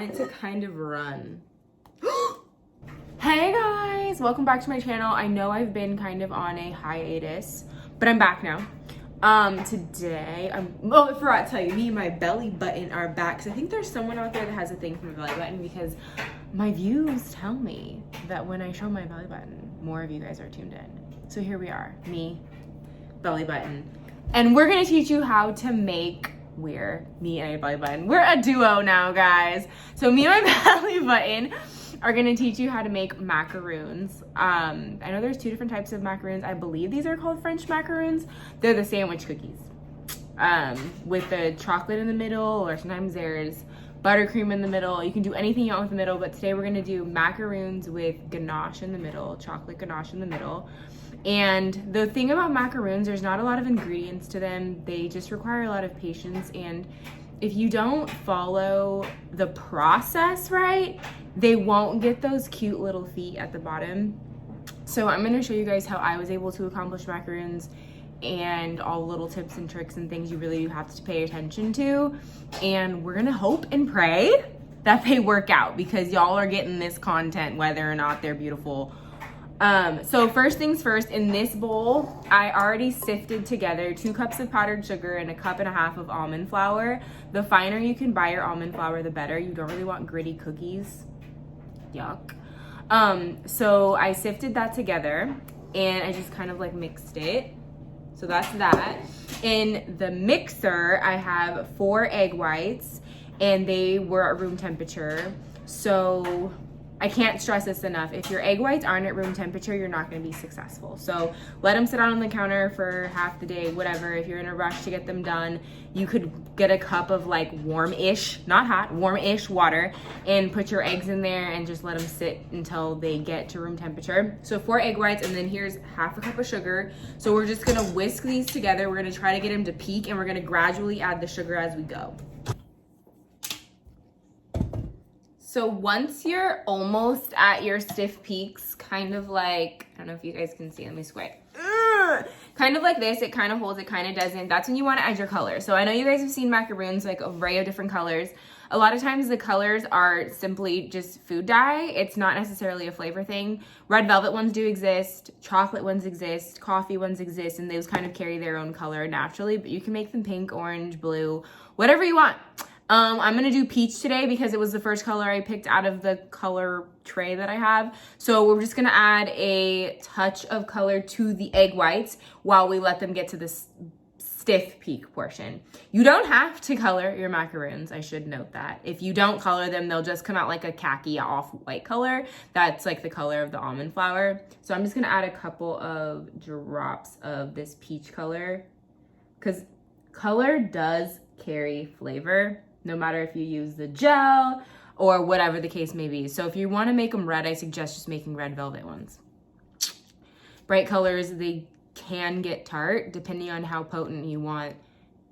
It to kind of run. Hey guys, welcome back to my channel. I know I've been kind of on a hiatus, but I'm back now. Today I forgot to tell you, me and my belly button are back. Cause I think there's someone out there that has a thing for my belly button, because my views tell me that when I show my belly button, more of you guys are tuned in. So here we are, me, belly button, and we're gonna teach you how to make me and my belly button. We're a duo now, guys. So me and my belly button are gonna teach you how to make macaroons. I know there's two different types of macaroons. I believe these are called French macaroons. They're the sandwich cookies with the chocolate in the middle, or sometimes there's buttercream in the middle. You can do anything you want with the middle, but today we're gonna do macaroons with ganache in the middle, chocolate ganache in the middle. And the thing about macaroons, there's not a lot of ingredients to them. They just require a lot of patience, and if you don't follow the process right, they won't get those cute little feet at the bottom. So I'm gonna show you guys how I was able to accomplish macaroons and all the little tips and tricks and things you really do have to pay attention to. And we're gonna hope and pray that they work out, because y'all are getting this content whether or not they're beautiful. So first things first, in this bowl, I already sifted together 2 cups of powdered sugar and 1.5 cups of almond flour. The finer you can buy your almond flour, the better. You don't really want gritty cookies. Yuck. So I sifted that together and I just kind of like mixed it. So that's that. In the mixer, I have 4 egg whites and they were at room temperature. So I can't stress this enough. If your egg whites aren't at room temperature, you're not gonna be successful. So let them sit out on the counter for half the day, whatever. If you're in a rush to get them done, you could get a cup of like warm-ish, not hot, warm-ish water, and put your eggs in there and just let them sit until they get to room temperature. So 4 egg whites, and then here's 1/2 cup of sugar. So we're just gonna whisk these together. We're gonna try to get them to peak, and we're gonna gradually add the sugar as we go. So once you're almost at your stiff peaks, kind of like, I don't know if you guys can see, let me squint. Kind of like this, it kind of holds, it kind of doesn't. That's when you want to add your color. So I know you guys have seen macaroons, like an array of different colors. A lot of times the colors are simply just food dye. It's not necessarily a flavor thing. Red velvet ones do exist, chocolate ones exist, coffee ones exist, and those kind of carry their own color naturally, but you can make them pink, orange, blue, whatever you want. I'm gonna do peach today because it was the first color I picked out of the color tray that I have. So we're just gonna add a touch of color to the egg whites while we let them get to this stiff peak portion. You don't have to color your macaroons, I should note that. If you don't color them, they'll just come out like a khaki off-white color. That's like the color of the almond flour. So I'm just gonna add a couple of drops of this peach color, because color does carry flavor, no matter if you use the gel or whatever the case may be. So if you want to make them red, I suggest just making red velvet ones. Bright colors, they can get tart depending on how potent you want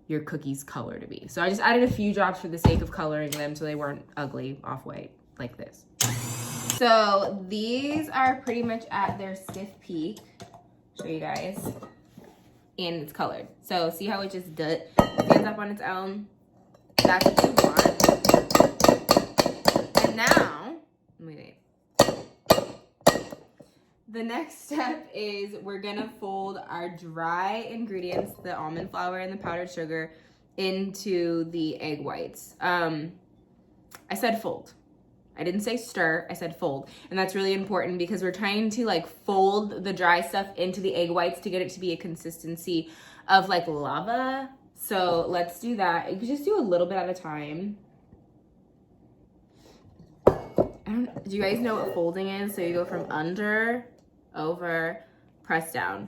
your cookies color to be. So I just added a few drops for the sake of coloring them so they weren't ugly off-white like this. So these are pretty much at their stiff peak. Show you guys. And it's colored. So see how it just stands up on its own? That's what you want. And now, wait. The next step is we're gonna fold our dry ingredients, the almond flour and the powdered sugar, into the egg whites. I said fold. I didn't say stir, I said fold. And that's really important because we're trying to like fold the dry stuff into the egg whites to get it to be a consistency of like lava. So let's do that. You can just do a little bit at a time. Do you guys know what folding is? So you go from under, over, press down.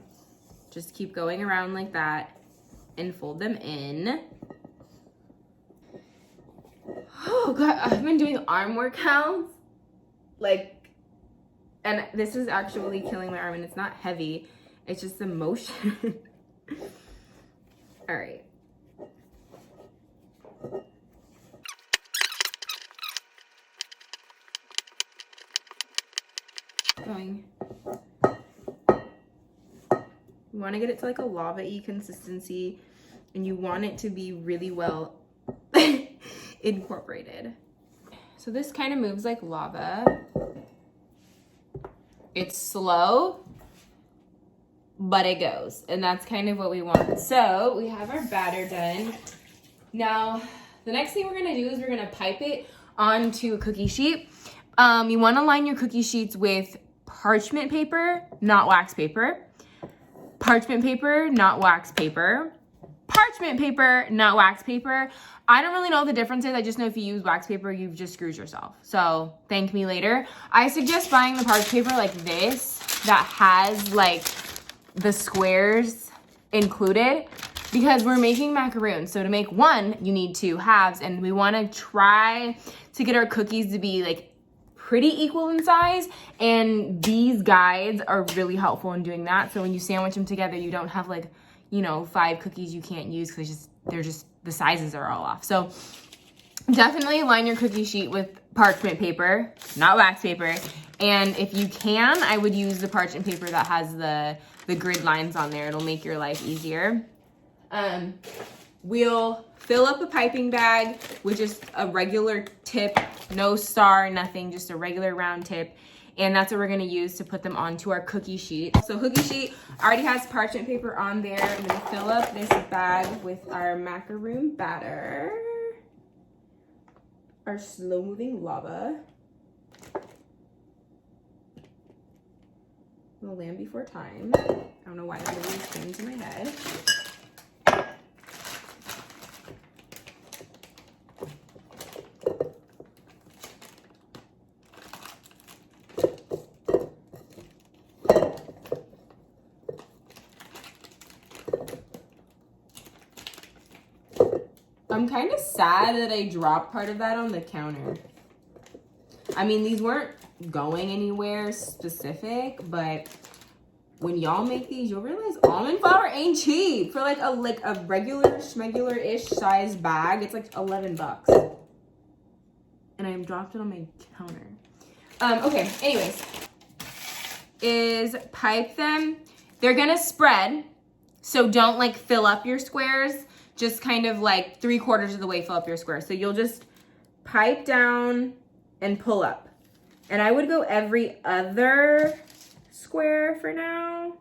Just keep going around like that and fold them in. Oh God, I've been doing arm workouts. And this is actually killing my arm, and it's not heavy. It's just the motion. All right. Going. You want to get it to like a lava-y consistency, and you want it to be really well incorporated. So this kind of moves like lava. It's slow, but it goes. And that's kind of what we want. So we have our batter done. Now, the next thing we're gonna do is we're gonna pipe it onto a cookie sheet. You wanna line your cookie sheets with parchment paper, not wax paper. Parchment paper, not wax paper. Parchment paper, not wax paper. I don't really know the differences. I just know if you use wax paper, you've just screwed yourself. So thank me later. I suggest buying the parchment paper like this that has like the squares included because we're making macaroons. So to make one, you need 2 halves, and we want to try to get our cookies to be like pretty equal in size, and these guides are really helpful in doing that. So when you sandwich them together, you don't have like, you know, 5 cookies you can't use because they're just the sizes are all off. So definitely line your cookie sheet with parchment paper, not wax paper. And if you can, I would use the parchment paper that has the grid lines on there. It'll make your life easier. We'll fill up a piping bag with just a regular tip, no star, nothing, just a regular round tip. And that's what we're gonna use to put them onto our cookie sheet. So cookie sheet already has parchment paper on there. I'm gonna fill up this bag with our macaroon batter, our slow moving lava, the Land Before Time. I don't know why that always came into my head. I'm kind of sad that I dropped part of that on the counter. I mean, these weren't going anywhere specific, but when y'all make these, you'll realize almond flour ain't cheap. For like a regular schmegular-ish size bag, it's like 11 bucks. And I dropped it on my counter. Okay, anyways. Is pipe them. They're gonna spread, so don't like fill up your squares. Just kind of like 3/4 of the way fill up your square. So you'll just pipe down and pull up. And I would go every other square for now.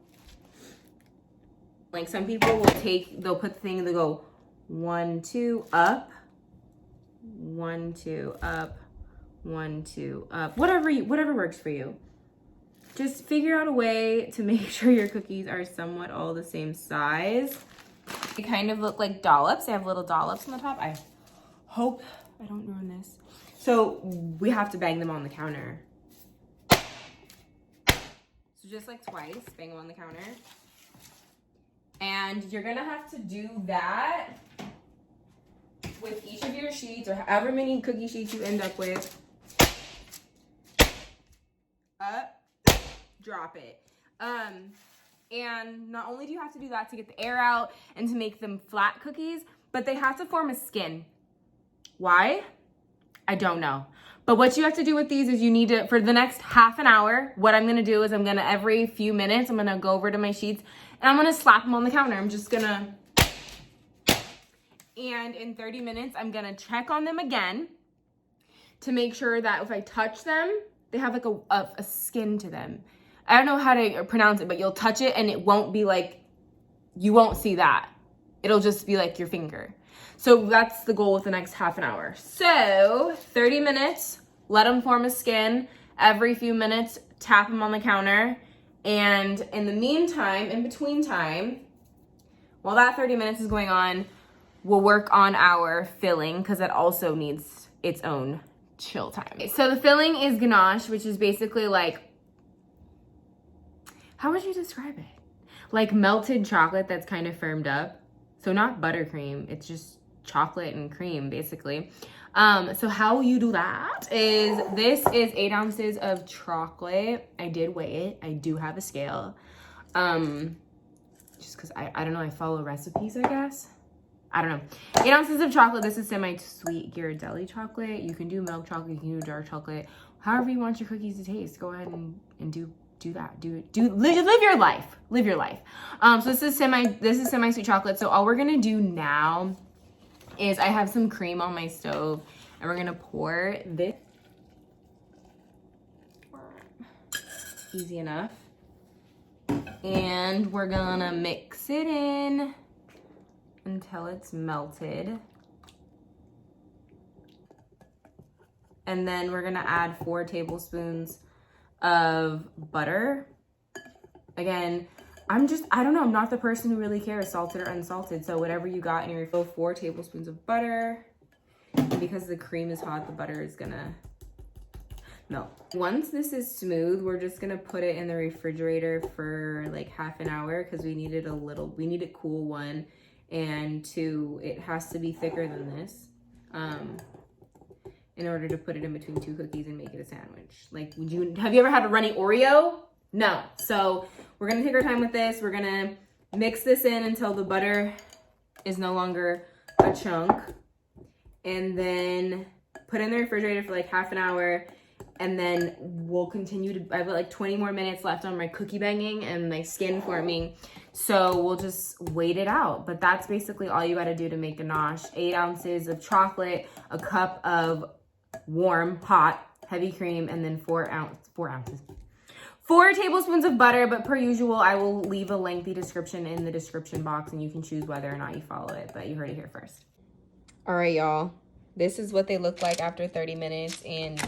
Like some people will they'll put the thing, they'll go 1, 2, up, 1, 2, up, 1, 2, up. Whatever works for you. Just figure out a way to make sure your cookies are somewhat all the same size. They kind of look like dollops. They have little dollops on the top. I hope I don't ruin this. So we have to bang them on the counter. So just like twice, bang them on the counter. And you're gonna have to do that with each of your sheets or however many cookie sheets you end up with. Up, drop it. And not only do you have to do that to get the air out and to make them flat cookies, but they have to form a skin. Why? I don't know. But what you have to do with these is you need to, for the next half an hour, what I'm gonna do is I'm gonna, every few minutes, I'm gonna go over to my sheets and I'm gonna slap them on the counter. I'm just gonna, and in 30 minutes, I'm gonna check on them again to make sure that if I touch them, they have like a skin to them. I don't know how to pronounce it, but you'll touch it and it won't be like, you won't see that. It'll just be like your finger. So that's the goal with the next half an hour. So 30 minutes, let them form a skin. Every few minutes, tap them on the counter. And in the meantime, in between time, while that 30 minutes is going on, we'll work on our filling because that also needs its own chill time. So the filling is ganache, which is basically like, how would you describe it? Like melted chocolate that's kind of firmed up. So not buttercream, it's just chocolate and cream basically. So how you do that is, this is 8 ounces of chocolate. I did weigh it, I do have a scale. Just cause I don't know, I follow recipes, I guess. I don't know. 8 ounces of chocolate. This is semi-sweet Ghirardelli chocolate. You can do milk chocolate, you can do dark chocolate. However you want your cookies to taste, go ahead and do that. Live your life. Live your life. So this is semi-sweet chocolate. So all we're gonna do now is I have some cream on my stove and we're gonna pour this easy enough. And we're gonna mix it in until it's melted. And then we're gonna add 4 tablespoons of butter. Again, I don't know, I'm not the person who really cares, salted or unsalted. So whatever you got in your 4 tablespoons of butter. And because the cream is hot, the butter is gonna melt. Once this is smooth, we're just gonna put it in the refrigerator for like half an hour because we need it cool, 1, and 2, it has to be thicker than this. In order to put it in between 2 cookies and make it a sandwich. Like, have you ever had a runny Oreo? No. So we're gonna take our time with this. We're gonna mix this in until the butter is no longer a chunk. And then put it in the refrigerator for like half an hour. And then we'll continue to, I have like 20 more minutes left on my cookie banging and my skin forming. So we'll just wait it out. But that's basically all you gotta do to make ganache. 8 ounces of chocolate, a cup of warm, hot, heavy cream, and then 4 tablespoons of butter. But per usual, I will leave a lengthy description in the description box and you can choose whether or not you follow it, but you heard it here first. All right, y'all. This is what they look like after 30 minutes and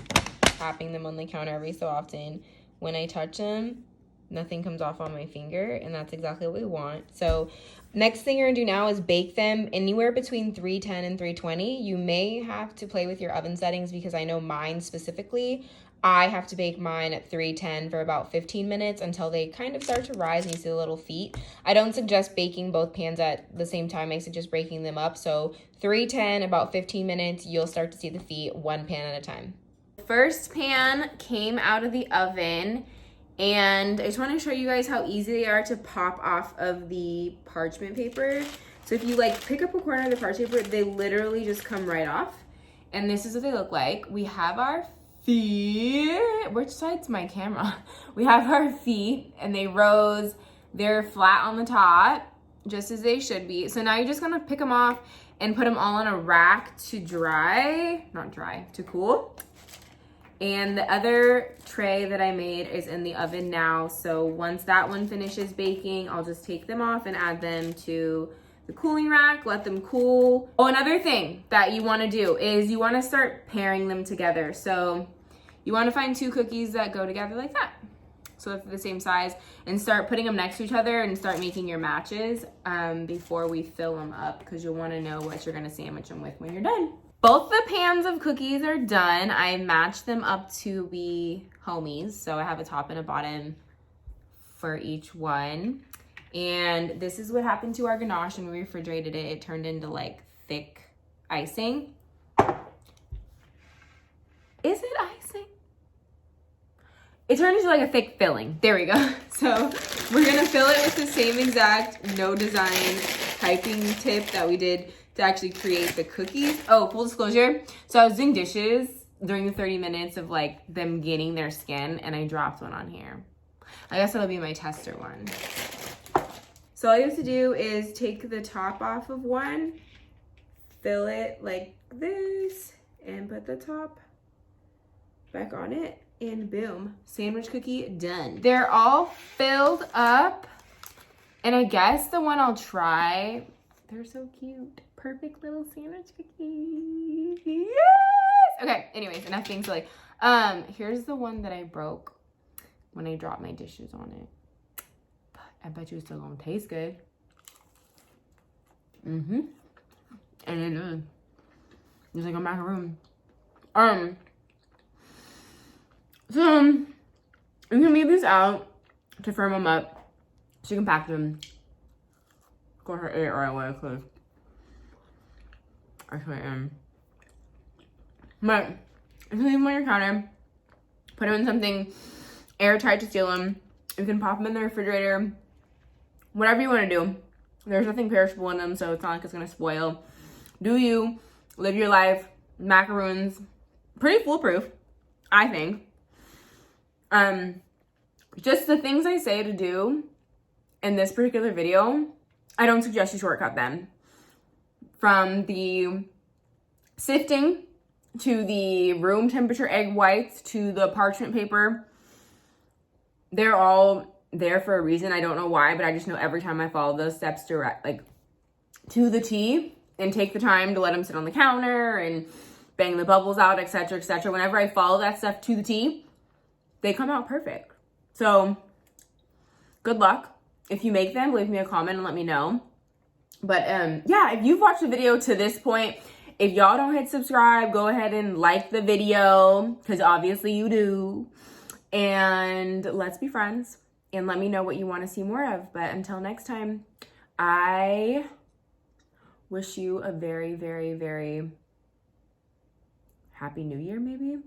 tapping them on the counter every so often. When I touch them, nothing comes off on my finger, and that's exactly what we want. So next thing you're gonna do now is bake them anywhere between 310 and 320. You may have to play with your oven settings because I know mine specifically, I have to bake mine at 310 for about 15 minutes until they kind of start to rise and you see the little feet. I don't suggest baking both pans at the same time. I suggest breaking them up. So 310, about 15 minutes, you'll start to see the feet 1 pan at a time. First pan came out of the oven. And I just want to show you guys how easy they are to pop off of the parchment paper. So if you like pick up a corner of the parchment paper, they literally just come right off. And this is what they look like. We have our feet. Which side's my camera? We have our feet and they rose. They're flat on the top, just as they should be. So now you're just gonna pick them off and put them all on a rack to dry, not dry, to cool. And the other tray that I made is in the oven now. So once that one finishes baking, I'll just take them off and add them to the cooling rack, let them cool. Oh, another thing that you wanna do is you wanna start pairing them together. So you wanna find 2 cookies that go together like that. So if they're the same size, and start putting them next to each other and start making your matches before we fill them up, because you'll wanna know what you're gonna sandwich them with when you're done. Both the pans of cookies are done. I matched them up to be homies. So I have a top and a bottom for each one. And this is what happened to our ganache when we refrigerated it. It turned into like thick icing. Is it icing? It turned into like a thick filling. There we go. So we're gonna fill it with the same exact no design piping tip that we did to actually create the cookies. Oh, full disclosure. So I was doing dishes during the 30 minutes of like them getting their skin and I dropped one on here. I guess that'll be my tester one. So all you have to do is take the top off of one, fill it like this, and put the top back on it, and boom, sandwich cookie done. They're all filled up, and I guess the one I'll try, they're so cute. Perfect little sandwich cookie. Yes! Okay, anyways, enough being silly. Here's the one that I broke when I dropped my dishes on it. But I bet you it's still gonna taste good. And it does. It's like a macaroon. So you can leave these out to firm them up so you can pack them. Of course, I ate it right away because I am. But you can leave them on your counter, put them in something airtight to seal them. You can pop them in the refrigerator, whatever you want to do. There's nothing perishable in them, so it's not like it's gonna spoil. Do you live your life? Macaroons, pretty foolproof, I think. Just the things I say to do in this particular video, I don't suggest you shortcut them. From the sifting to the room temperature egg whites to the parchment paper, they're all there for a reason. I don't know why, but I just know every time I follow those steps direct, like to the T, and take the time to let them sit on the counter and bang the bubbles out, etc., etc. Whenever I follow that stuff to the T, they come out perfect. So good luck. If you make them, leave me a comment and let me know. But yeah, if you've watched the video to this point, if y'all don't hit subscribe, go ahead and like the video, because obviously you do. And let's be friends and let me know what you want to see more of. But until next time, I wish you a very, very, very happy new year, maybe.